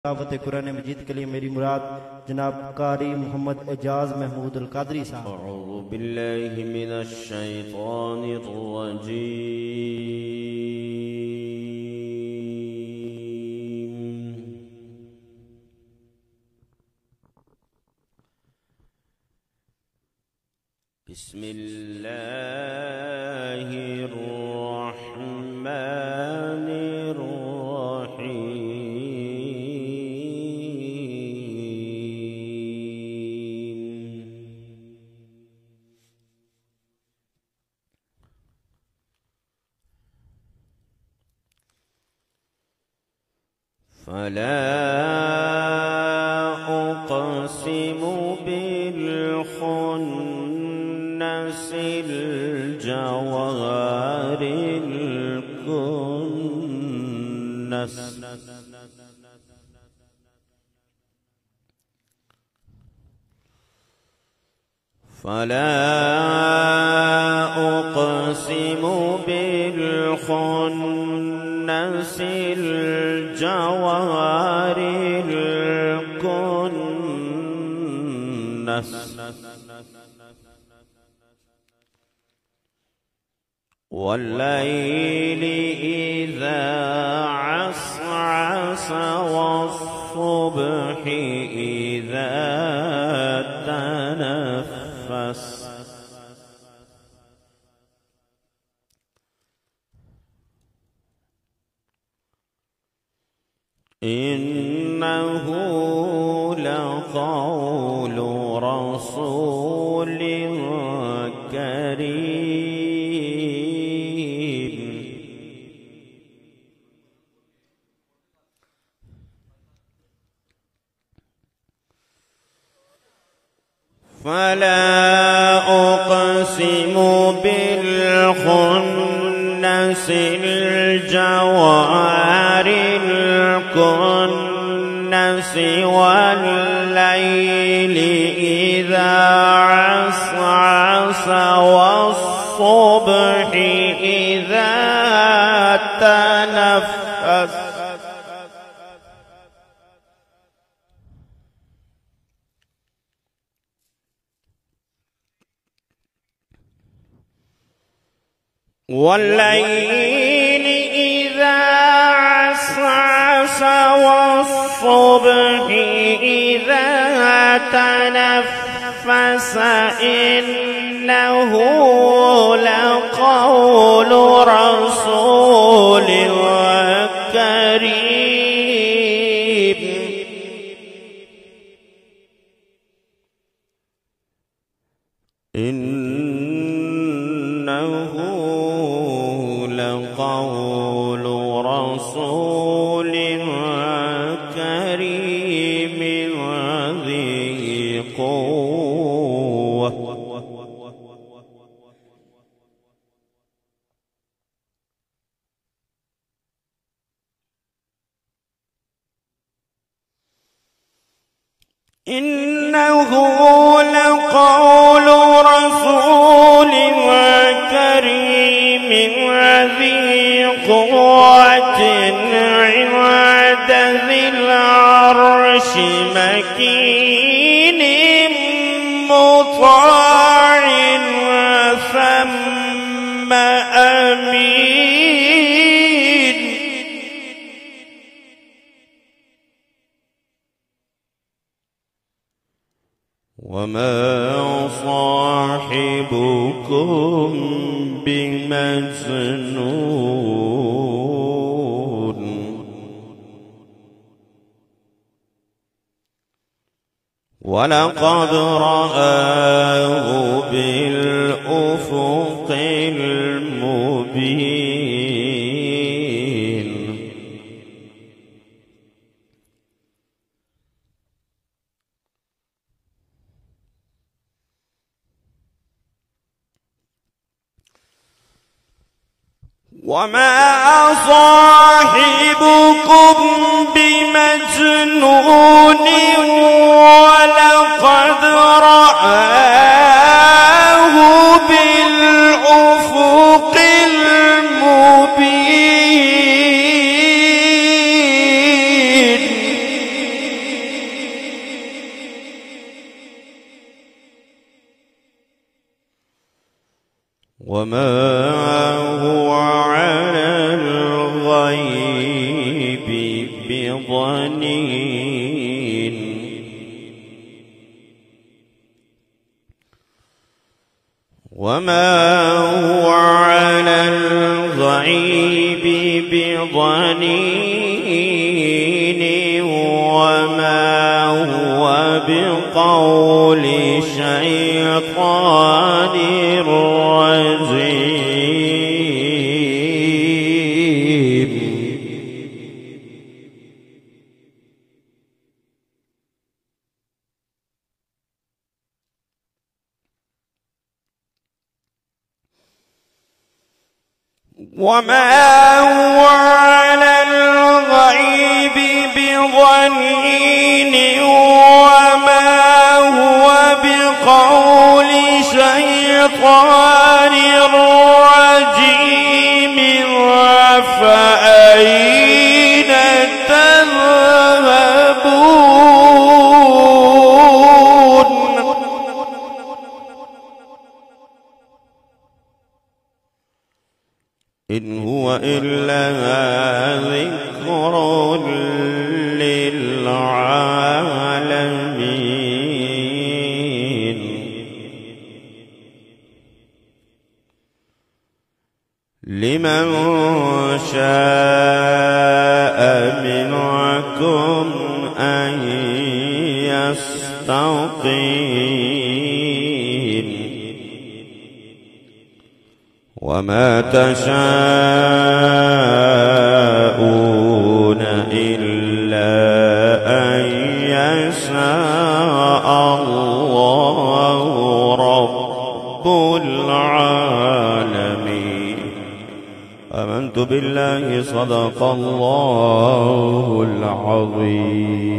तिलावत कुरान मजीद के लिए मेरी मुराद जनाब कारी मोहम्मद एजाज महमूद अल कादरी साहब। अऊज़ु बिल्लाहि मिनश शैतानिर रजीम। बिस्मिल्लाहिर रहमानिर فلا أقسم بالخنس الجوار الكنس فلا أقسم بالخنس الجوار الكنس والليل إذا عسعس والصبح إذا تنفس إنه لقول رسول كريم فلا أقسم بالخنس الجوار الكنس والليل إذا عسعس والصبح إذا تنفس والليل إذا عسعس والصبح إذا تنفس إنه لقول رسول كريم إنه لقول رسول كريم ذي قوة إنه لقول رسول كريم ذي قوة عند ذي العرش مكين مطاع ثم أمين وما صاحبكم بمجنون ولقد رآه بالأفق المبين وما صاحبكم بمجنون ولقد رآه بالأفق المبين وما هو على الغيب بضنين وما هو على الغيب بضنين وما هو بقول شيطان رجيم وما هو على الغيب بضنين وما هو بقول شيطان رجيم فأين تذهبون إن هو إلا ذكر للعالمين لمن شاء منكم أن يستقيم وما تشاءون إلا أن يشاء الله رب العالمين آمنت بالله صدق الله العظيم.